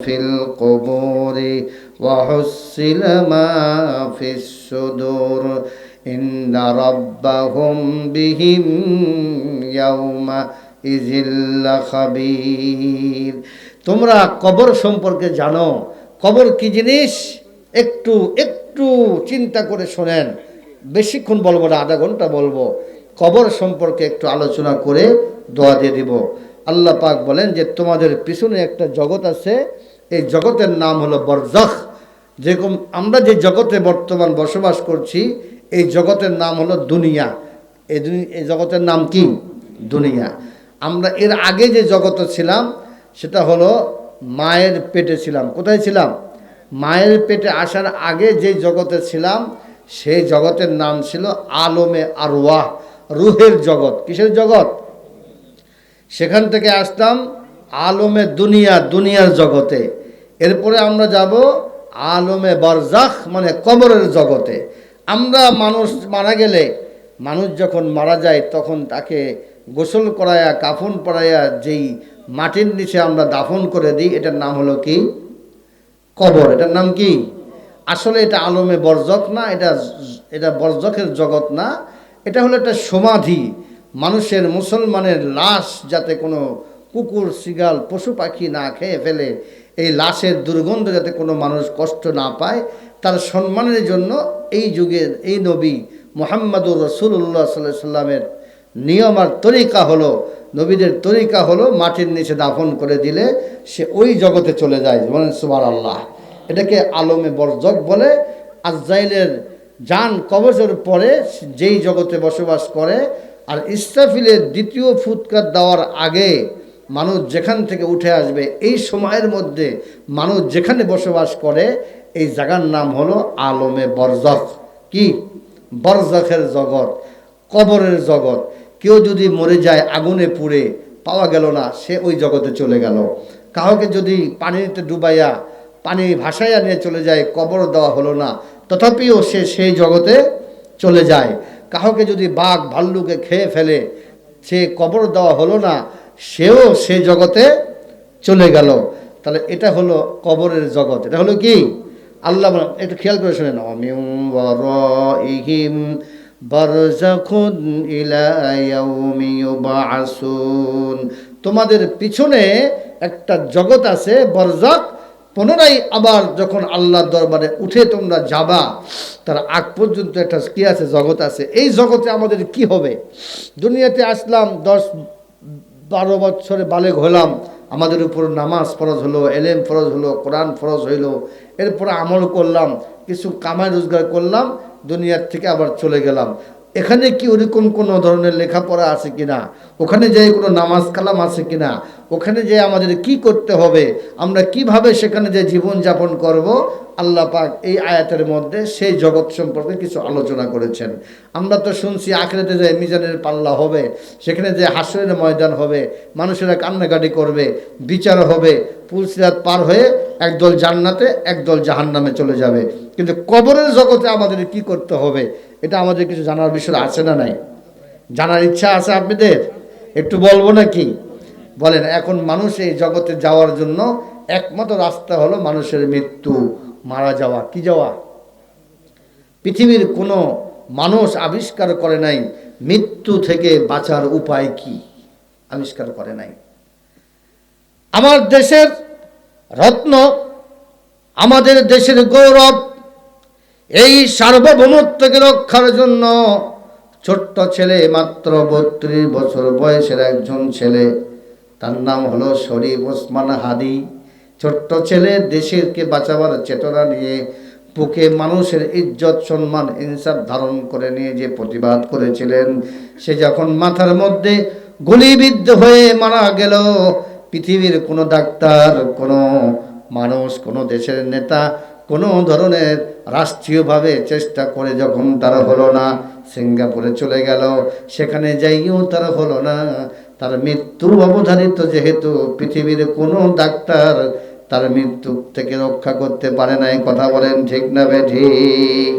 في القبور وحصل ما في الصدور إن ربهم بهم يومئذ لخبير। তোমরা কবর সম্পর্কে জানো, কবর কি জিনিস একটু একটু চিন্তা করে শোনেন। বেশিক্ষণ বলবো না, আধা ঘন্টা বলবো। কবর সম্পর্কে একটু আলোচনা করে দোয়া দিয়ে দিব। আল্লাহ পাক বলেন যে তোমাদের পিছনে একটা জগৎ আছে, এই জগতের নাম হলো বরজাখ। যেরকম আমরা যে জগতে বর্তমান বসবাস করছি, এই জগতের নাম হলো দুনিয়া। এই জগতের নাম কি? দুনিয়া। আমরা এর আগে যে জগতে ছিলাম সেটা হলো মায়ের পেটে ছিলাম। কোথায় ছিলাম? মায়ের পেটে আসার আগে যে জগতে ছিলাম সেই জগতের নাম ছিল আলমে আরওয়াহ, রুহের জগৎ। কিসের জগৎ? সেখান থেকে আসলাম আলমে দুনিয়া, দুনিয়ার জগতে। এরপরে আমরা যাব আলমে বরজাখ, মানে কবরের জগতে। আমরা মানুষ মারা গেলে, মানুষ যখন মারা যায় তখন তাকে গোসল করায়া কাফন পরাইয়া যেই মাটির নিচে আমরা দাফন করে দিই, এটার নাম হলো কি? কবর। এটার নাম কি? আসলে এটা আলমে বরজখ না, এটা বরজখের জগৎ না, এটা হলো একটা সমাধি। মানুষের, মুসলমানের লাশ যাতে কোনো কুকুর, শিগাল, পশু পাখি না খেয়ে ফেলে, এই লাশের দুর্গন্ধ যাতে কোনো মানুষ কষ্ট না পায়, তার সম্মানের জন্য এই যুগের এই নবী মুহাম্মদুর রাসূলুল্লাহ সাল্লাল্লাহু আলাইহি সাল্লামের নিয়ম আর তরিকা হলো, নবীদের তরিকা হলো মাটির নিচে দাফন করে দিলে সে ওই জগতে চলে যায়। বলেন সুবহানাল্লাহ। এটাকে আলমে বরজখ বলে। আজরাইলের জান কবজের পরে যেই জগতে বসবাস করে, আর ইসরাফিলের দ্বিতীয় ফুৎকার দেওয়ার আগে মানুষ যেখান থেকে উঠে আসবে, এই সময়ের মধ্যে মানুষ যেখানে বসবাস করে এই জায়গার নাম হলো আলমে বরজখ। কি? বরজখের জগৎ, কবরের জগৎ। কেউ যদি মরে যায় আগুনে পুড়ে, পাওয়া গেল না, সে ওই জগতে চলে গেল। কাউকে যদি পানিতে ডুবাইয়া, পানি ভাসাইয়া নিয়ে চলে যায়, কবর দেওয়া হলো না, তথাপিও সে সেই জগতে চলে যায়। কাউকে যদি বাঘ ভাল্লুকে খেয়ে ফেলে, সে কবর দেওয়া হলো না, সেও সে জগতে চলে গেল। তাহলে এটা হলো কবরের জগৎ। এটা হলো কি? আল্লাহ একটু খেয়াল করে শোনেন, মিন ওয়ারাইহিম বারযাখুন ইলা ইয়াউমি ইউবআসুন। তোমাদের পিছনে একটা জগৎ আছে বরজাখ। পুনরায় আবার যখন আল্লাহর দরবারে উঠে তোমরা যাবা, তার আগ পর্যন্ত একটা কি আছে? জগৎ আছে। এই জগতে আমাদের কি হবে? দুনিয়াতে আসলাম, 10-12 বছরে বালেগ হলাম, আমাদের উপর নামাজ ফরজ হলো, এলেম ফরজ হলো, কোরআন ফরজ হইল, এরপরে আমল করলাম, কিছু কামাই রোজগার করলাম, দুনিয়ার থেকে আবার চলে গেলাম। এখানে কি ওরকম কোনো ধরনের লেখাপড়া আছে কিনা? ওখানে যাই কোনো নামাজ কালাম আছে কিনা? ওখানে যে আমাদের কি করতে হবে, আমরা কিভাবে সেখানে যে জীবনযাপন করব, আল্লাহ পাক এই আয়াতের মধ্যে সেই জগৎ সম্পর্কে কিছু আলোচনা করেছেন। আমরা তো শুনছি আখিরাতে যে মিজানের পাল্লা হবে, সেখানে যে হাসরের ময়দান হবে, মানুষেরা কান্নাকাটি করবে, বিচার হবে, পুলসিরাত পার হয়ে একদল জান্নাতে একদল জাহান্নামে চলে যাবে। কিন্তু কবরের জগতে আমাদের কি করতে হবে, এটা আমাদের কিছু জানার বিষয় আছে না নাই? জানার ইচ্ছা আছে আপনাদের? একটু বলবো নাকি? বলেন। এখন মানুষ এই জগতে যাওয়ার জন্য একমাত্র রাস্তা হলো মানুষের মৃত্যু, মারা যাওয়া। কি যাওয়া? পৃথিবীর কোনো মানুষ আবিষ্কার করে নাই মৃত্যু থেকে বাঁচার উপায় কি, আবিষ্কার করে নাই। আমার দেশের রত্ন, আমাদের দেশের গৌরব, এই সার্বভৌমত্বকে রক্ষার জন্য ছোট্ট ছেলে, মাত্র 32 বছর বয়সের একজন ছেলে, তার নাম হলো শরীফ ওসমান হাদি। ছোট্ট ছেলে দেশেরকে বাঁচাবার চেতনা নিয়ে বুকে মানুষের ইজ্জত, সম্মান, ইনসাফ ধারণ করে নিয়ে যে প্রতিবাদ করেছিলেন, সে যখন মাথার মধ্যে গুলিবিদ্ধ হয়ে মারা গেল, পৃথিবীর কোনো ডাক্তার, কোনো মানুষ, কোনো দেশের নেতা কোনো ধরনের রাষ্ট্রীয়ভাবে চেষ্টা করে যখন তারা হলো না, সিঙ্গাপুরে চলে গেল, সেখানে যাইও তারা হলো না, তার মৃত্যু অবধারিত, যেহেতু পৃথিবীর কোনো ডাক্তার তার মৃত্যু থেকে রক্ষা করতে পারে নাই। কথা বলেন ঠিক না বেঠিক?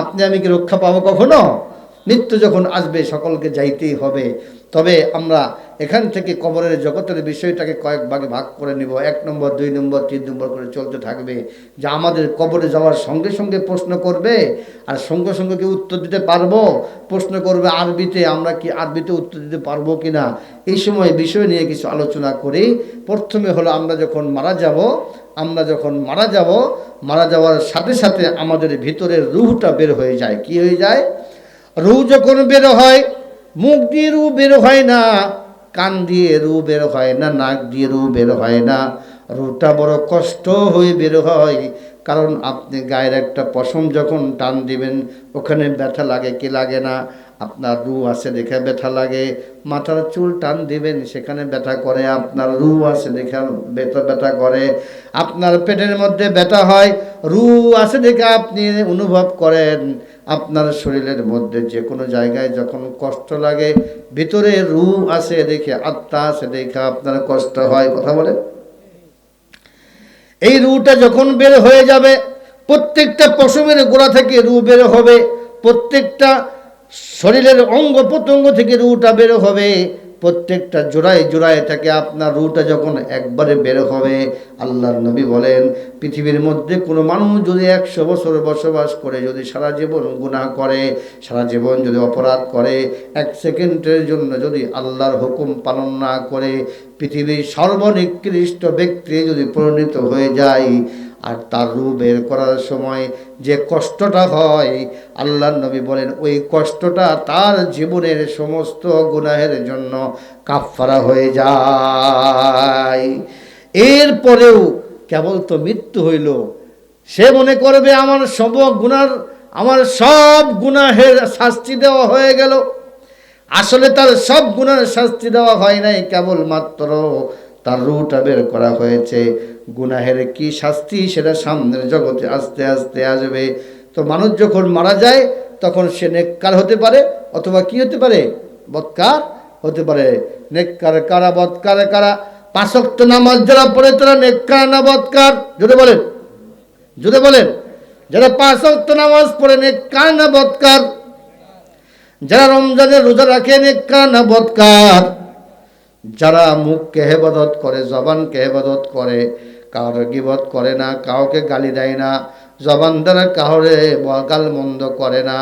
আপনি আমি কি রক্ষা পাবো কখনো? মৃত্যু যখন আসবে সকলকে যাইতেই হবে। তবে আমরা এখান থেকে কবরের জগতের বিষয়টাকে কয়েক ভাগে ভাগ করে নিব। 1 নম্বর, 2 নম্বর, 3 নম্বর করে চলতে থাকবে। যে আমাদের কবরে যাওয়ার সঙ্গে সঙ্গে প্রশ্ন করবে, আর সঙ্গে সঙ্গে কি উত্তর দিতে পারবো? প্রশ্ন করবে আরবিতে, আমরা কি আরবিতে উত্তর দিতে পারবো কি না? এই সময় বিষয় নিয়ে কিছু আলোচনা করি। প্রথমে হলো আমরা যখন মারা যাব, মারা যাওয়ার সাথে সাথে আমাদের ভিতরের রূহটা বের হয়ে যায়। কি হয়ে যায়? রূহ যখন বের হয়, মুখ দিয়ে রূহ বের হয় না, কান দিয়ে রূহ বের হয় না, নাক দিয়ে রূহ বের হয় না। রূহটা বড় কষ্ট হয়ে বের হয়। কারণ আপনি গায়ের একটা পশম যখন টান দিবেন, ওখানে ব্যথা লাগে কি লাগে না? আপনার রূহ আছে দেখে ব্যথা লাগে। মাথার চুল টান দিবেন, সেখানে ব্যথা করে, আপনার রূহ আছে দেখে ব্যথা করে। আপনার পেটের মধ্যে ব্যথা হয়, রূহ আছে দেখে আপনি অনুভব করেন। আপনার শরীরের মধ্যে যে কোনো জায়গায় যখন কষ্ট লাগে, ভিতরে রূহ আছে দেখে, আত্মা আছে দেখে আপনার কষ্ট হয়। কথা বলে, এই রূহটা যখন বের হয়ে যাবে, প্রত্যেকটা পশমের গোড়া থেকে রূহ বের হবে, প্রত্যেকটা শরীরের অঙ্গ প্রত্যঙ্গ থেকে রূহটা বের হবে, প্রত্যেকটা জোড়ায় জোড়ায় থেকে আপনার রূহটা যখন একবারে বের হবে, আল্লাহর নবী বলেন, পৃথিবীর মধ্যে কোনো মানুষ যদি 100 বছর বসবাস করে, যদি সারা জীবন গুনাহ করে, সারা জীবন যদি অপরাধ করে, 1 সেকেন্ডের জন্য যদি আল্লাহর হুকুম পালন না করে, পৃথিবীর সর্বনিকৃষ্ট ব্যক্তি যদি পরিণত হয়ে যায়, আর তার রূহ বের করার সময় যে কষ্টটা হয়, আল্লাহর নবী বলেন ওই কষ্টটা তার জীবনের সমস্ত গুনাহের জন্য কাফফারা হয়ে যায়। এরপরেও কেবল তো মৃত্যু হইল, সে মনে করবে আমার সব গুনাহের শাস্তি দেওয়া হয়ে গেল। আসলে তার সব গুনাহের শাস্তি দেওয়া হয় নাই, কেবলমাত্র তার রূহটা বের করা হয়েছে। গুনাহের কি শাস্তি সেটা সামনের জগতে আস্তে আস্তে আসবে। তো মানুষ যখন মারা যায়, তখন সে নেককার হতে পারে, অথবা কি হতে পারে? বদকার হতে পারে। নেককার কারা, বদকার কারা? 5 ওয়াক্ত নামাজ যারা পড়ে তারা নেককার না বদকার? জোরে বলেন, জোরে বলেন। যারা 5 ওয়াক্ত নামাজ পড়ে নেককার না বদকার? যারা রমজানের রোজা রাখে নেককার না বদকার? যারা মুখকে হেফাজত করে, জবানকে হেফাজত করে, কারোর গীবত করে না, কাউকে গালি দেয় না, জবান দ্বারা কাউরে গাল মন্দ করে না,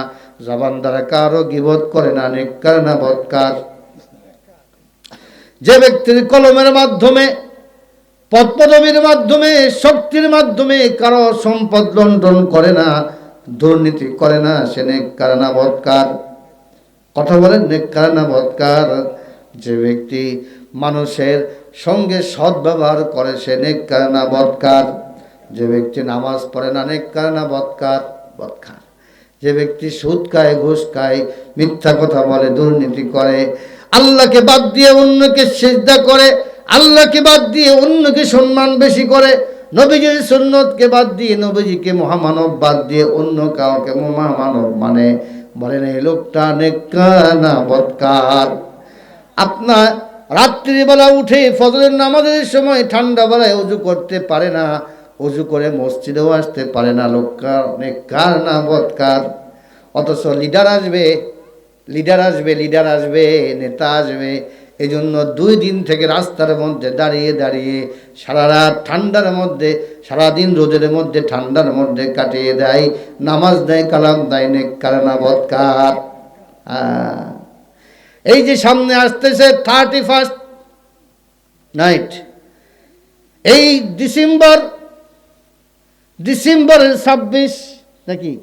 জবান দ্বারা কারো গীবত করে না, নেককার না বদকার? যে ব্যক্তির কলমের মাধ্যমে, পদপদবীর মাধ্যমে, শক্তির মাধ্যমে কারো সম্পদ লুণ্ঠন করে না, দুর্নীতি করে না, সে নেককার না বদকার? কথা বলেন, নেককার না বদকার? যে ব্যক্তি মানুষের সঙ্গে সদ্ব্যবহার করে, সে নেককার না বদকার? যে ব্যক্তি নামাজ পড়ে না, নেককার না বদকার? বদকার। যে ব্যক্তি সুদ খায়, ঘুষ খায়, মিথ্যা কথা বলে, দুর্নীতি করে, আল্লাহকে বাদ দিয়ে অন্যকে সিজদা করে, আল্লাহকে বাদ দিয়ে অন্যকে সম্মান বেশি করে, নবীজির সুন্নতকে বাদ দিয়ে, নবীজিকে মহামানব বাদ দিয়ে অন্য কাউকে মহামানব মানে, বলেন এই লোকটা নেককার না বদকার? আপনার রাত্রিবেলা উঠে ফজরের নামাজের সময় ঠান্ডা বেলায় ওযু করতে পারে না, ওযু করে মসজিদেও আসতে পারে না, লোকটা নেককার না বদকার? অথচ লিডার আসবে, নেতা আসবে, এই জন্য 2 দিন থেকে রাস্তার মধ্যে দাঁড়িয়ে দাঁড়িয়ে সারা রাত ঠান্ডার মধ্যে, সারাদিন রোদের মধ্যে ঠান্ডার মধ্যে কাটিয়ে দেয়, নামাজ দেয়, কালাম দেয়, নেককার না বদকার? এই যে সামনে আসতেছে 31st নাইট, এই ডিসেম্বরের 26 নাকি,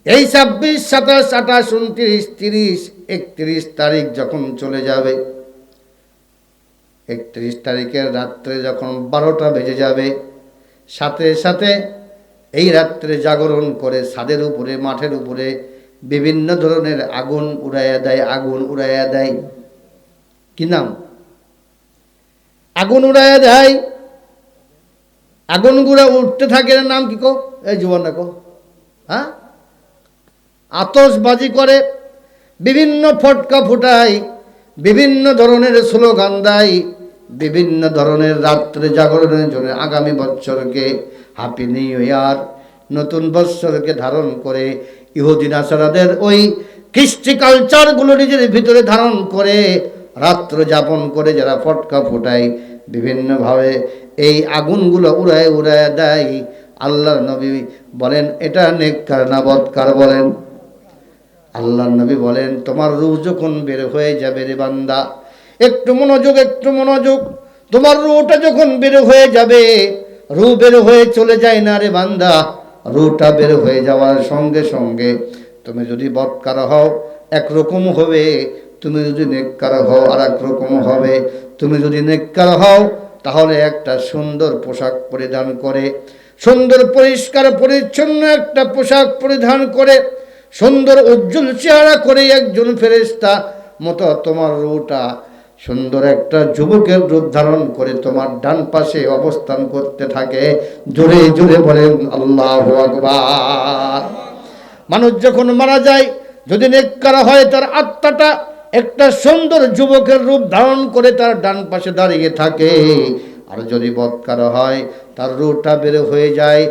এই 26, 27, 28, 29, 30, 31 তারিখ যখন চলে যাবে, 31 তারিখের রাত্রে যখন 12টা বেজে যাবে, সাথে সাথে এই রাত্রে জাগরণ করে ছাদের উপরে, মাঠের উপরে বিভিন্ন ধরনের আগুন উড়াইয়া দেয়। কি নাম? আগুন উড়াইয়া দেয়। আগুনগুলা উঠতে থাকে, নাম কি কো? এই জীবন কো, হ্যাঁ? আতশবাজি করে, বিভিন্ন ফটকা ফুটায়, বিভিন্ন ধরনের স্লোগান দেয়, বিভিন্ন ধরনের রাত্রে জাগরণের জন্য আগামী বছরকে হ্যাপি নিউ ইয়ার, নতুন বছরকে ধারণ করে ইহুদি নাসারাদের ওই কৃষ্টি কালচারগুলো নিজের ভিতরে ধারণ করে রাত্র যাপন করে যারা ফটকা ফোটায় বিভিন্নভাবে এই আগুনগুলো উড়ায় উড়ায় দেয়, আল্লাহর নবী বলেন এটা নেককার না বদকার? বলেন। আল্লাহর নবী বলেন তোমার রূহ যখন বের হয়ে যাবে রে বান্দা, একটু মনোযোগ, একটু মনোযোগ, তোমার রূহটা যখন বের হয়ে যাবে, রূহ বের হয়ে চলে যায় না রে বান্দা, রূহটা বের হয়ে যাওয়ার সঙ্গে সঙ্গে তুমি যদি বদকার হও একরকম হবে, তুমি যদি নেককার হও আর এক রকম হবে। তুমি যদি নেককার হও তাহলে একটা সুন্দর পোশাক পরিধান করে, সুন্দর পরিষ্কার পরিচ্ছন্ন একটা পোশাক পরিধান করে, সুন্দর উজ্জ্বল চেহারা করে একজন ফেরেশতা মতো তোমার রূহটা সুন্দর একটা যুবকের রূপ ধারণ করে তোমার ডান পাশে অবস্থান করতে থাকে। জোরে জোরে বলেন আল্লাহু আকবার। মানুষ যখন মারা যায়, যদি নেককার হয় তার আত্মাটা একটা সুন্দর যুবকের রূপ ধারণ করে তার ডান পাশে দাঁড়িয়ে থাকে, আর যদি বদকার হয় তার রূহটা বের হয়ে যায়,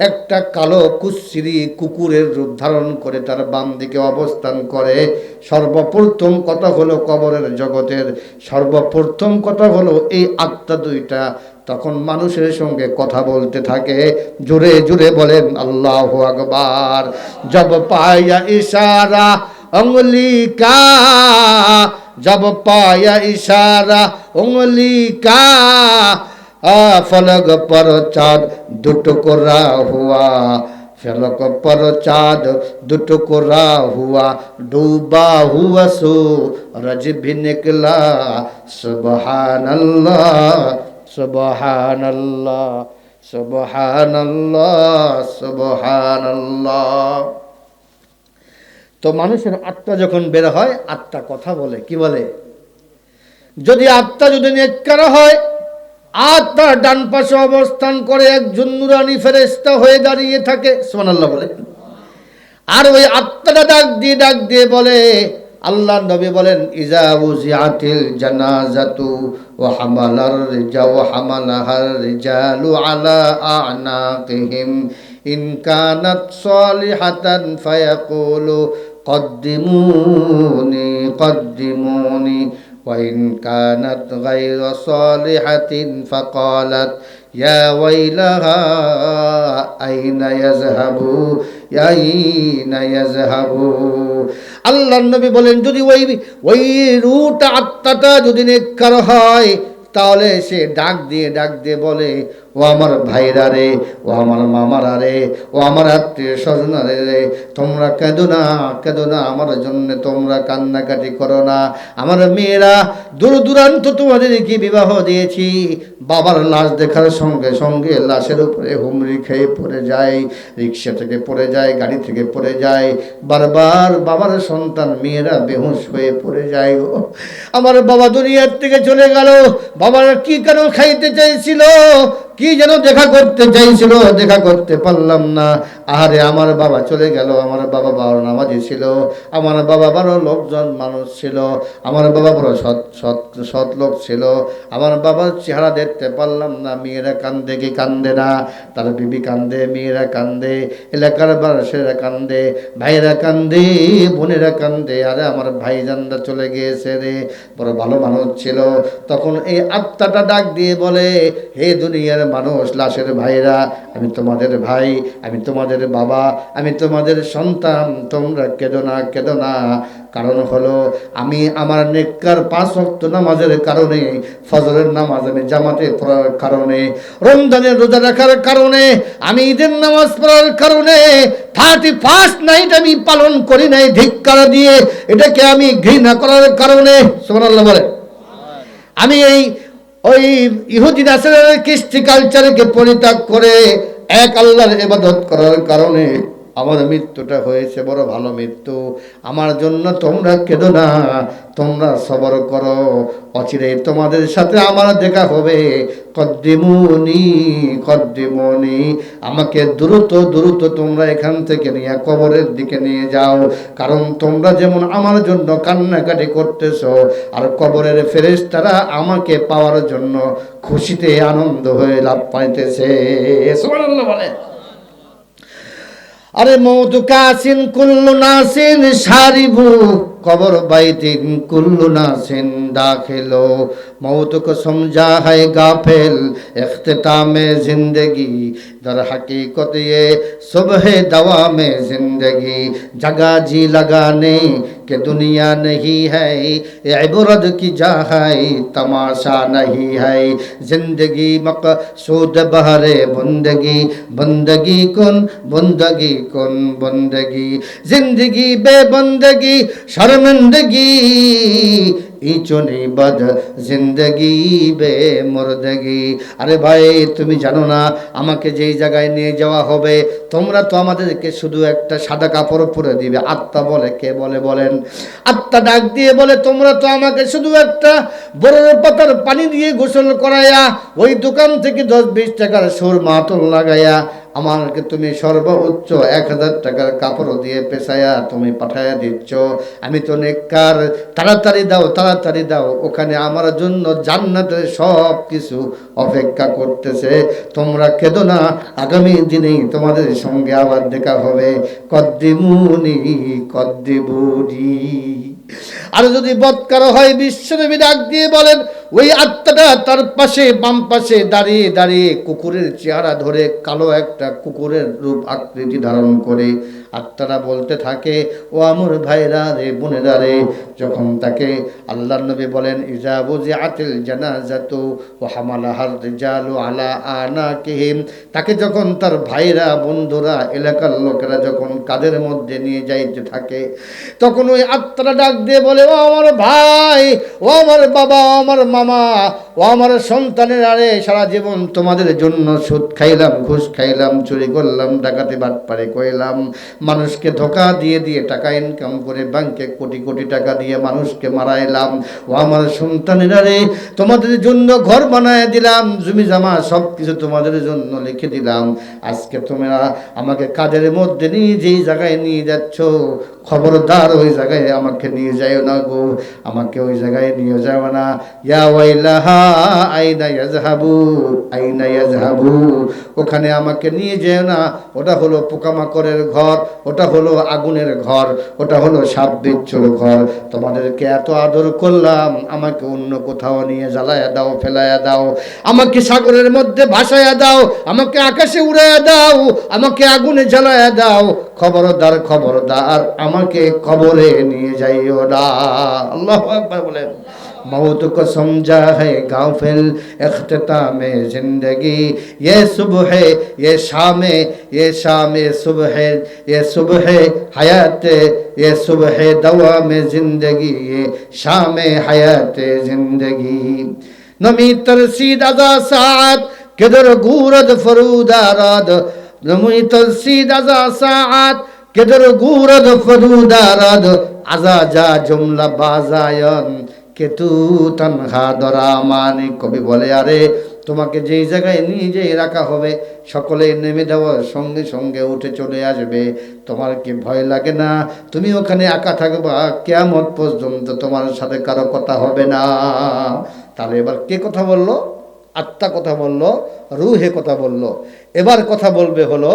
একটা কালো কুচ্ছিরি কুকুরের রূপ ধারণ করে তার বাম দিকে অবস্থান করে। সর্বপ্রথম কথা হলো কবরের জগতের সর্বপ্রথম কথা হলো এই আত্মা দুইটা তখন মানুষের সঙ্গে কথা বলতে থাকে। জোরে জোরে বলেন আল্লাহু আকবার। জব পায়া ইশারা उंगली का, जब पाया इशारा उंगली का, फलक पर चाँद दो टुकड़ा हुआ, फलक पर चाँद दो टुकड़ा हुआ, डूबा हुआ सूरज भी निकला, सुबहान अल्लाह सुबहान अल्लाह सुबहान अल्लाह सुबहान अल्लाह। তো মানুষের আত্মা যখন বের হয় আত্মা কথা বলে, কি বলে? যদি আত্মা যদি নেককার হয়, আত্মা ডান পাশে অবস্থান করে একজন নূরানী ফেরেশতা হয়ে দাঁড়িয়ে থাকে, সুবহানাল্লাহ বলে। আর ওই আত্মাটা ডাক দিয়ে বলে, আল্লাহর নবী বলেন ইজা উজিআতিল জানাজাতু ওয়া হামালাহার রিজালু আলা আনাকিহিম ইন কানাত সালিহাতান ফায়াকুলু কদ্দিমুনি কদ্দিমুনি ওয়া ইন কানাত গায়রা সালিহাতিন ফাকালাত ইয়া ওয়াইলাহা আইনা ইয়াযহাবু আইনা ইয়াযহাবু। আল্লাহর নবী বলেন যদি ওই রূহটা আত্মাটা যদি নেককার হয় তাহলে সে ডাক দিয়ে বলে, ও আমার ভাইরা রে, ও আমার মামারা রে, ও আমার আত্মীয় স্বজনরা রে, তোমরা কেঁদো না আমার জন্য, তোমরা কান্নাকাটি করো না। আমার মেয়েরা দূর দূরান্ত তোমাদেরকে বিবাহ দিয়েছি, বাবার লাশ দেখার সঙ্গে সঙ্গে লাশের উপরে হুমড়ি খেয়ে পড়ে যায়, রিক্সা থেকে পড়ে যায়, গাড়ি থেকে পড়ে যায়, বারবার বাবার সন্তান মেয়েরা বেহুশ হয়ে পড়ে যায়। আমার বাবা দুনিয়ার থেকে চলে গেল, বাবার কি কেন খাইতে চাইছিল, কি যেন দেখা করতে চাইছিল, দেখা করতে পারলাম না। আরে আমার বাবা চলে গেল, আমার বাবা বড় নামাজি ছিল, আমার বাবা বড় লোকজন মানুষ ছিল, আমার বাবা বড় সৎ লোক ছিল, আমার বাবার চেহারা দেখতে পারলাম না। মেয়েরা কান্দে কি কান্দে না? তার বিবি কান্দে, মেয়েরা কান্দে, এলাকার মানুষেরা কান্দে, ভাইরা কান্দে, বোনেরা কান্দে। আরে আমার ভাইজানরা চলে গিয়েছে রে, বড় ভালো মানুষ ছিল। তখন এই আত্মাটা ডাক দিয়ে বলে, হে দুনিয়ার মানুষ, লাশের ভাইরা, আমি তোমাদের ভাই, আমি তোমাদের বাবা, আমি তোমাদের সন্তান, তোমরা কেঁদো না। কারণ হলো আমি আমার নেককার 5 ওয়াক্ত নামাজের কারণে, ফজরের নামাজ আমি জামাতে পড়ার কারণে, রমজানের রোজা রাখার কারণে, আমি ঈদের নামাজ পড়ার কারণে 31 নাইট আমি পালন করি নাই ধিক্কার দিয়ে, এটাকে আমি ঘৃণা করার কারণে, সুবহানাল্লাহ বলে, আমি ওই ইহুদি নাসারার কৃষ্টি কালচারকে পরিত্যাগ করে এক আল্লাহর ইবাদত করার কারণে আমার মৃত্যুটা হয়েছে বড় ভালো মৃত্যু। আমার জন্য তোমরা কেঁদো না, তোমরা সবর করো, অচিরেই তোমাদের সাথে আমার দেখা হবে। কদ্দিমুনি, আমাকে দ্রুত তোমরা এখান থেকে নিয়ে কবরের দিকে নিয়ে যাও। কারণ তোমরা যেমন আমার জন্য কান্নাকাটি করতেছো, আর কবরের ফেরেশতারা আমাকে পাওয়ার জন্য খুশিতে আনন্দ হয়ে লাভ পাইতেছে। সুবহানাল্লাহ বলে। আরে মৌত কাসিন কুল্লু নাসিন শারিবু কবর বাইতিন কুল্লু নাসিন দাখিলো मौत को समझा है गाफिल इख्तिताम जिंदगी दर हकीकत ये सुबह दवा में जिंदगी जगह जी लगाने के दुनिया नहीं है इबरत की जा है तमाशा नहीं है जिंदगी मकसूद बहरे बंदगी बंदगी कुन बंदगी जिंदगी बेबंदगी शर्मिंदगी इचुनी बद जिंदगी बे मुर्दगी। अरे भाई তুমি জানো না আমাকে যেই জায়গায় নিয়ে যাওয়া হবে তোমরা তো আমাদেরকে শুধু একটা সাদা কাপড় পরে দিবে। আত্মা বলে, কে বলে বলেন? আত্মা ডাক দিয়ে বলে তোমরা তো আমাকে শুধু একটা বরফের পাতার পানি দিয়ে গোসল করাইয়া ওই দোকান থেকে 10-20 টাকার সুর মাতল লাগাইয়া আমাকে তুমি সর্বোচ্চ 1000 টাকার কাপড় দিয়ে পেছায়া তুমি পাঠাইয়া দিচ্ছ। আমি তো নেককার, তাড়াতাড়ি দাও, ওখানে আমার জন্য জান্নাতের সব কিছু অপেক্ষা করতেছে। তোমরা কেঁদো না, আগামী দিনেই তোমাদের সঙ্গে আবার দেখা হবে। কদ্দিমুনি। আর যদি বৎকার হয় বিশ্বনবী ডাক দিয়ে বলেন ওই আত্মাটা তার পাশে বাম পাশে দাঁড়িয়ে দাঁড়িয়ে কুকুরের চেহারা ধরে কালো একটা কুকুরের রূপ আকৃতি ধারণ করে আত্মারা বলতে থাকে, ও আমার ভাইরা রে, বোনেরা রে। যখন তাকে আল্লাহর নবী বলেন ইজা বুজিআতিল জানাজাতু ওয়া হামালাহার রিজালু আলা আনাকিহিম, তাকে যখন তার ভাইরা, বন্ধুরা, এলাকার লোকেরা যখন কাঁধের মধ্যে নিয়ে যাইতে থাকে তখন ওই আত্মারা ডাক দিয়ে বলে, ও আমার ভাই, ও আমার বাবা, ও আমার মামা, ও আমার সন্তানের, আরে সারা জীবন তোমাদের জন্য সুদ খাইলাম, ঘুষ খাইলাম, চুরি করলাম, ডাকাতি বাটপারি কইলাম, মানুষকে ধোকা দিয়ে দিয়ে টাকা ইনকাম করে ব্যাংকে কোটি কোটি টাকা দিয়ে মানুষকে মারাইলাম। ও আমার সন্তানেরা রে, তোমাদের জন্য ঘর বানায় দিলাম, জমি জামা সব কিছু তোমাদের জন্য লিখে দিলাম। আজকে তোমরা আমাকে কাজের মধ্যে নিয়ে যেই জায়গায় নিয়ে যাচ্ছ, খবরদার ওই জায়গায় আমাকে নিয়ে যাও না গো, আমাকে ওই জায়গায় নিয়ে যাও না। ইয়া ওয়াইলাহা আইনা ইয়াযহাবু, ওখানে আমাকে নিয়ে যেও না। ওটা হলো পোকামাকড়ের ঘর, ওটা হলো আগুনের ঘর, ওটা হলো সাপ বিচ্ছুর ঘর। তোমাদেরকে এত আদর করলাম, আমাকে অন্য কোথাও নিয়ে জ্বালায়া দাও, ফেলায়া দাও, আমাকে সাগরের মধ্যে ভাসায়া দাও, আমাকে আকাশে উড়াইয়া দাও, আমাকে আগুনে জ্বালায়া দাও। খবরদার আমাকে কবরে নিয়ে যাইও না। আল্লাহু আকবার বলেন। मौत को समझा है गाफिल इख्तिताम जिंदगी ये सुबह ये शाम हयात ये सुबह दवा में जिंदगी ये शाम हयात जिंदगी नमी तरसीद अजा सात किधर गूरद फरूदाराद नमी तरसीद अजा सात किधर गूरद फरूदाराद अजा जा जुमला बाजायन কেতু তানহা দরামানি। কবি বলে, আরে তোমাকে যেই জায়গায় নিয়ে যেয়ে রাখা হবে সকলে নেমে দেওয়ার সঙ্গে সঙ্গে উঠে চলে আসবে। তোমার কি ভয় লাগে না? তুমি ওখানে একা থাকবা, কিয়ামত পর্যন্ত তোমার সাথে কারো কথা হবে না। তাহলে এবার কে কথা বললো? আত্মা কথা বললো, রুহে কথা বললো। এবার কথা বলবে হলো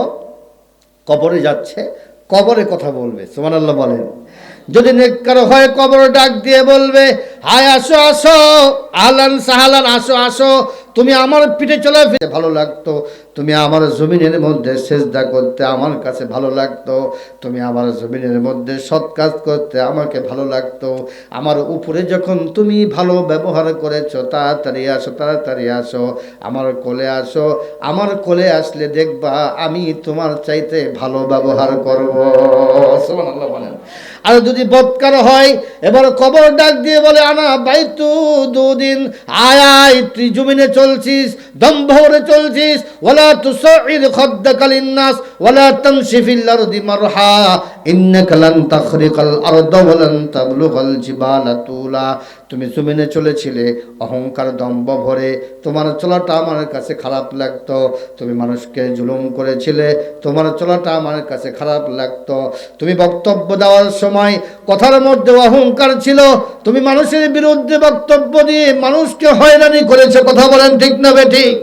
কবরে যাচ্ছে, কবরে কথা বলবে। সুবহানাল্লাহ বলেন। যদি নেককার হয় কবর ডাক দিয়ে বলবে, হায় আসো আসো, আহলান সাহালান, আসো আসো, তুমি আমার পিঠে চলে ফিরে ভালো লাগতো, তুমি আমার জমিনের মধ্যে সেজদা করতে আমার কাছে ভালো লাগতো, তুমি আমার জমিনের মধ্যে সৎ কাজ করতে আমাকে ভালো লাগতো, আমার উপরে যখন তুমি ভালো ব্যবহার করেছো, তাড়াতাড়ি আসো, আমার কোলে আসো, আমার কোলে আসলে দেখবা আমি তোমার চাইতে ভালো ব্যবহার করবো। সুবহানাল্লাহ বলেন। আর যদি বৎকার হয় এবার কবর ডাক দিয়ে বলে, আনা বাইতু দুদিন, আয় তুই জমিনে চলছিস, দম ভরে চলছিস, ওয়ালা তুসাইর খাদ্দাকা লিন্নাস ওয়ালা তামশি ফিল আরদি মারহা ইন্নাকা লান তাখরিকাল আরদা ওয়া লান তাবলুগাল জিবালা তুলা। তুমি জমিনে চলেছিলে অহংকার দম্ভ ভরে, তোমার চলাটা আমার কাছে খারাপ লাগতো, তুমি মানুষকে জুলুম করেছিলে, তোমার চলাটা আমার কাছে খারাপ লাগতো, তুমি বক্তব্য দেওয়ার সময় কথার মধ্যে অহংকার ছিল, তুমি মানুষের বিরুদ্ধে বক্তব্য দিয়ে মানুষকে হয়রানি করেছো। কথা বলেন ঠিক না বেঠিক?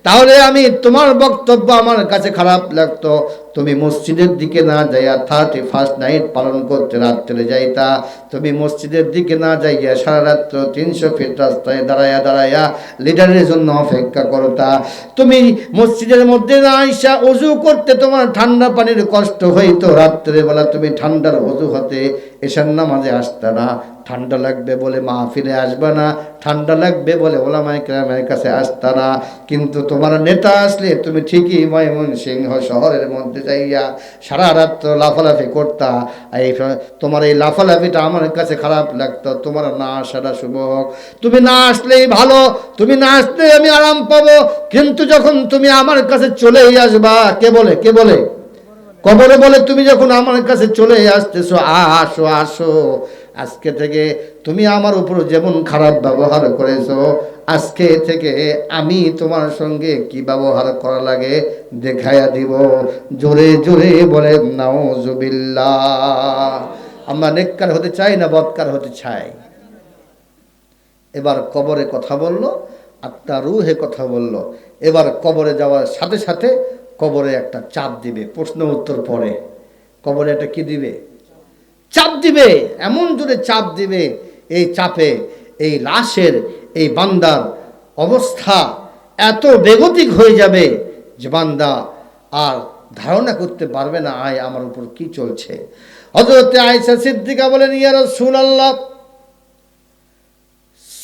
তাহলে আমি তোমার বক্তব্য আমার কাছে খারাপ লাগতো, তুমি মসজিদের দিকে না যাইয়া 31st নাইট পালন করতে রাত্রে যাইতা, তুমি মসজিদের দিকে না যাইয়া সারা রাত্র 300 ফিট রাস্তায় দাঁড়াইয়া দাঁড়াইয়া লিডারের জন্য অপেক্ষা করতা, তুমি মসজিদের মধ্যে না আইসা ওযু করতে তোমার ঠান্ডা পানির কষ্ট হইতো, রাত্রে বেলা তুমি ঠান্ডার ওযু হতে এশার নামাজে আসতা না, ঠান্ডা লাগবে বলে মাহফিলে আসবা না, ঠান্ডা লাগবে বলে ওলামায়ে কেরামের কাছে আসতা না, কিন্তু তোমার নেতা আসলে তুমি ঠিকই ময়মনসিংহ শহরের মধ্যে যাইয়া সারা রাত্র লাফালাফি করতা। এই তোমার এই লাফালাফিটা আমার কাছে খারাপ লাগতো, তোমার না আসাটা শুভ হোক, তুমি না আসলেই ভালো, তুমি না আসলে আমি আরাম পাবো, কিন্তু যখন তুমি আমার কাছে চলেই আসবা, কে বলে কবরে বলে, তুমি যখন আমার কাছে চলে আসতেছো, আসো আসো, আজকে থেকে তুমি আমার উপর যেমন খারাপ ব্যবহার করেছো, আজকে থেকে আমি তোমার সঙ্গে কি ব্যবহার করা লাগে দেখাইয়া দিব। জোরে জোরে বলে নাউজুবিল্লাহ। আমরা নেককার হতে চাই না বদকার হতে চাই? এবার কবরে কথা বললো, আত্মা রুহে কথা বললো। এবার কবরে যাওয়ার সাথে সাথে কবরে একটা চাপ দিবে, প্রশ্ন উত্তর পরে কবরে একটা কি দিবে? চাপ দিবে, এমন জোরে চাপ দিবে, এই চাপে এই লাশের, এই বান্দার অবস্থা এত বেগতিক হয়ে যাবে যে বান্দা আর ধারণা করতে পারবে না আয় আমার উপর কি চলছে। হযরতে আয়েশা সিদ্দিকা বলেন, ইয়া রাসূলুল্লাহ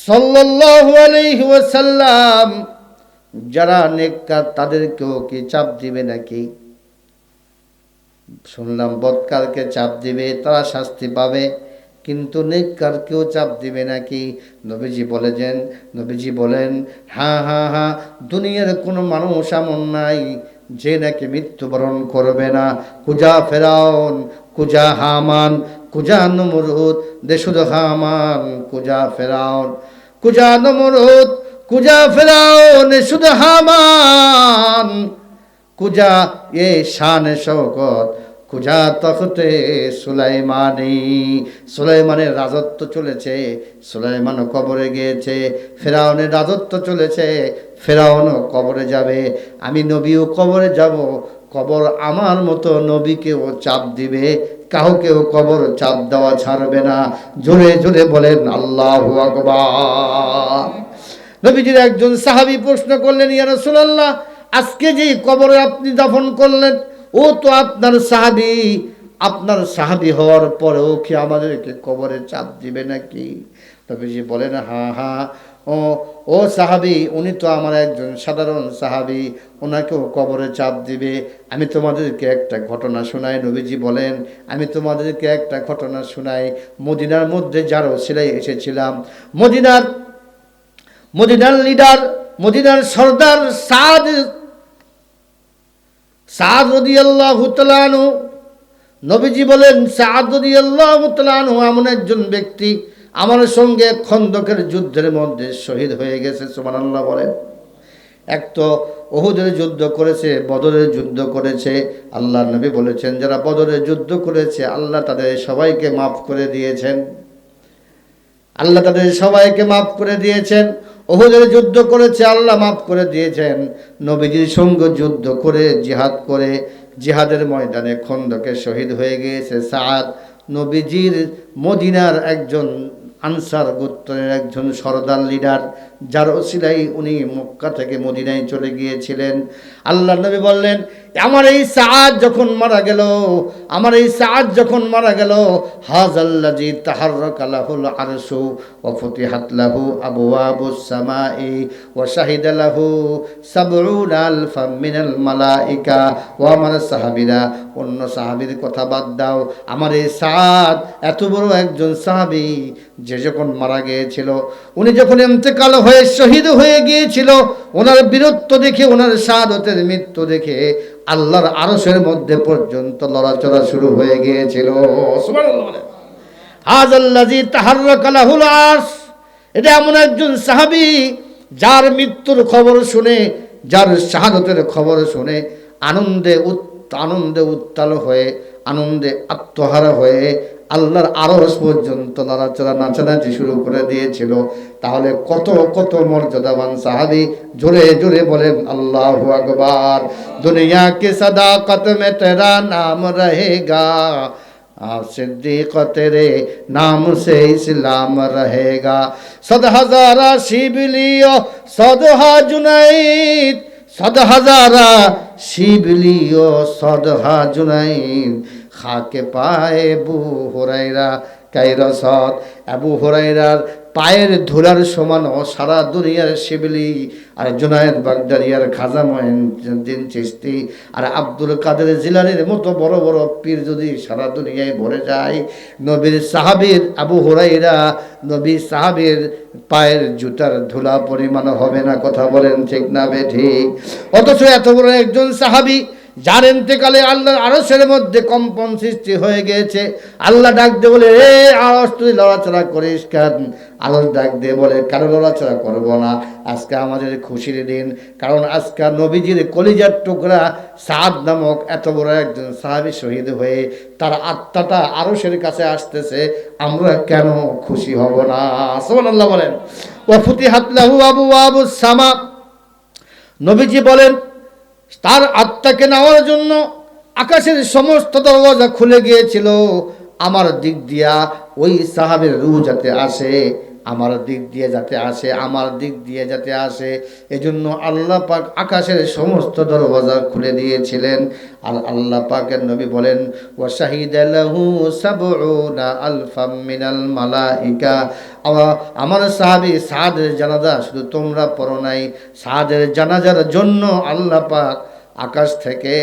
সাল্লাল্লাহু আলাইহি ওয়াসাল্লাম, যারা নেককার তাদেরকেও কি চাপ দিবে নাকি? শুনলাম বদকারকে চাপ দিবে, তারা শাস্তি পাবে, কিন্তু নেককারকেও চাপ দিবে নাকি? নবীজি বলেন হ্যাঁ হ্যাঁ হ্যাঁ, দুনিয়ার কোনো মানুষ এমন নাই যে নাকি মৃত্যুবরণ করবে না। কুজা ফেরাউন, কুজা হামান, কুজা নমরুদ, দেশুদ হামান, কুজা ফেরাউন, কুজা নমরুদ, কুজা ফেরাউন, দেশুদ হামান, কুজা এ শান শওকত, কুজা তখতে সুলাইমানি। সুলাইমানের রাজত্ব চলেছে, সুলাইমানও কবরে গিয়েছে। ফেরাউনের রাজত্ব চলেছে, ফেরাউনও কবরে যাবে। আমি নবীও কবরে যাব, কবর আমার মতো নবীকেও চাপ দিবে, কাউকেও কবর চাপ দেওয়া ছাড়বে না। জোরে জোরে বলেন আল্লাহু আকবার। নবীজির একজন সাহাবী প্রশ্ন করলেন, ইয়া রাসূলুল্লাহ, আজকে যে কবরে আপনি দাফন করলেন, ও তো আপনার সাহাবী, আপনার সাহাবী হওয়ার পরেও কি আমাদেরকে কবরে চাপ দিবে নাকি? নবীজি বলেন হ্যাঁ হ্যাঁ, ও সাহাবী, উনি তো আমার একজন সাধারণ সাহাবী, ওনাকেও কবরে চাপ দিবে। আমি তোমাদেরকে একটা ঘটনা শোনাই। নবীজি বলেন, আমি তোমাদেরকে একটা ঘটনা শোনাই। মদিনার মধ্যে যার ওসিলায় এসেছিলাম, মদিনার লিডার, মদিনার সর্দার সাদ রাদিয়াল্লাহু তাআলা আনহু, নবীজি বলেন সাদ রাদিয়াল্লাহু তাআলা আনহু এমন একজন ব্যক্তি আমার সঙ্গে খন্দকের যুদ্ধের মধ্যে শহীদ হয়ে গেছে। সুবহানাল্লাহ বলেন। এক তো উহুদের যুদ্ধ করেছে, বদরের যুদ্ধ করেছে। আল্লাহর নবী বলেছেন, যারা বদরের যুদ্ধ করেছে আল্লাহ তাদের সবাইকে মাফ করে দিয়েছেন, আল্লাহ তাদের সবাইকে মাফ করে দিয়েছেন। উহুদের যুদ্ধ করেছে, আল্লাহ মাফ করে দিয়েছেন। নবীজির সঙ্গে যুদ্ধ করে, জিহাদ করে, জিহাদের ময়দানে খন্দকে শহীদ হয়ে গিয়েছে সাদ। নবীজির মদিনার একজন আনসার গোত্রের একজন সরদার লিডার, যার ওসিলাই উনি মক্কা থেকে মদিনায় চলে গিয়েছিলেন। আল্লাহ নবী বললেন, আমার এই সাদ যখন মারা গেল, আমার এই সাদ যখন মারা গেল, হাযাল্লাযী তাহাররাকা লাহুল আরশু ওয়া ফুতিহাত লাহু আবওয়াবুস সামাই ওয়া শাহিদা লাহু ৭০ আলফাম মিনাল মালাইকা। ও আমার সাহাবীরা, অন্য সাহাবীর কথা বাদ দাও, আমার এই সাদ এত বড় একজন সাহাবী, যে যখন মারা গিয়েছিল, উনি যখন ইন্তেকাল হয়ে শহীদ হয়ে গিয়েছিল, ওনার বীরত্ব দেখে, ওনার শাহাদাতের মৃত্যু দেখে আল্লাহর আরশের মধ্যে পর্যন্ত লড়াচড়া শুরু হয়ে গিয়েছিল। সুবহানাল্লাহ। হাযাল্লাযী তাহাররাকা লাহুল আরশ, এটা এমন একজন সাহাবী যার মৃত্যুর খবর শুনে, যার শাহাদাতের খবর শুনে আনন্দে উত্তাল হয়ে, আনন্দে আত্মহারা হয়ে আল্লাহর আরশ পর্যন্ত নড়াচড়া নাচানাচি শুরু করে দিয়েছিল। তাহলে কত কত মর্যাদাবান সাহাবী, জোরে জোরে বলেন আল্লাহু আকবার। দুনিয়া কি সাদাকত মে তেরা নাম রহেগা, सिद्दीक़ तेरे नाम से इस्लाम रहेगा। सद हजारा शिबलियो सदहा जुनैद, सद हजारा शिबलियो सदहा जुनैद, खाके पाए अबू हुरैरा कैरसत। আবু হুরায়রার পায়ের ধুলার সমান সারা দুনিয়ার শিবলি, আর জুনায়েদ বাগদারিয়ার খাজা মঈনুদ্দিন চিশতি আর আব্দুল কাদের জিলানীর মতো বড় বড় পীর যদি সারা দুনিয়ায় ভরে যায়, নবীর সাহাবীর আবু হুরায়রা, নবী সাহাবীর পায়ের জুতার ধুলা পরিমাণ হবে না। কথা বলেন ঠিক না বেঠিক? অথচ এত বড় একজন সাহাবী যার ইন্তেকালে আল্লাহর আরশের মধ্যে কম্পন সৃষ্টি হয়ে গিয়েছে। আল্লাহ ডাক দিয়ে বলে, এ আরশ তুই লড়াচড়া করিস কেন? আল্লাহ ডাক দিয়ে বলে, কারো লড়াচড়া করব না, আজকে আমাদের খুশির দিন। কারণ আজকে নবীজির কলিজার টুকরা সাদ নামক এত বড় একজন সাহাবী শহীদ হয়ে তার আত্মাটা আরশের কাছে আসতেছে, আমরা কেন খুশি হব না? সুবহানাল্লাহ বলেন। ওয়া ফুতিহাত লাহু আবওয়াবুস সামা, নবীজি বলেন তার আত্মাকে নেওয়ার জন্য আকাশের সমস্ত দরওয়াজা খুলে গিয়েছিল আমার দিক দিয়া। ওই সাহাবের রূহ যাতে আসে, আমার দিক দিয়ে যাতে আসে, আমার দিক দিয়ে যাতে আসে, এজন্য আল্লাহ পাক আকাশের সমস্ত দরওয়াজা খুলে দিয়েছিলেন। আর আল্লাহ পাকের নবী বলেন, ওয়া শাহিদা লাহু সাবউনা আলফাম মিনাল মালাইকা। আমার সাহাবী সাদের জানাজা শুধু তোমরা পড়ো নাই, সাদের জানাজার জন্য আল্লাহ পাক আকাশ থেকে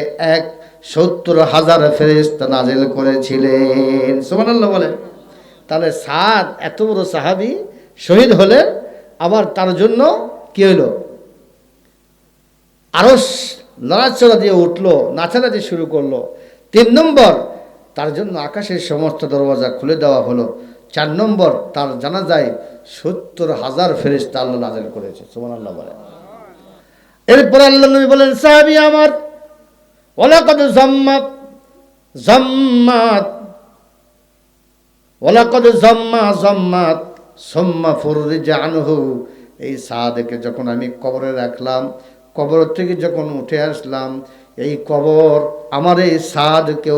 70,000 ফেরেশতা নাজিল করেছিলেন। সুবহানাল্লাহ বলেন। তাহলে সাদ এত বড় সাহাবী শহীদ হলেন, আবার তার জন্য কি হলো? আরশ লড়াচড়া দিয়ে উঠলো, নাচানাচি শুরু করলো। 3 নম্বর, তার জন্য আকাশের সমস্ত দরওয়াজা খুলে দেওয়া হলো। 4 নম্বর, তার জানাজায় 70,000 ফেরেশতা আল্লাহ নাজিল করেছে। সুবহানাল্লাহ বলেন। এরপর আল্লাহ নবী বলেন, সাহাবী আমার, ওয়ালাকাদ জাম্মাত সুম্মা ফুররিজা আনহু। এই সাদকে যখন আমি কবরে রাখলাম, কবর থেকে যখন উঠে আসলাম, এই কবর আমার এই সাদকে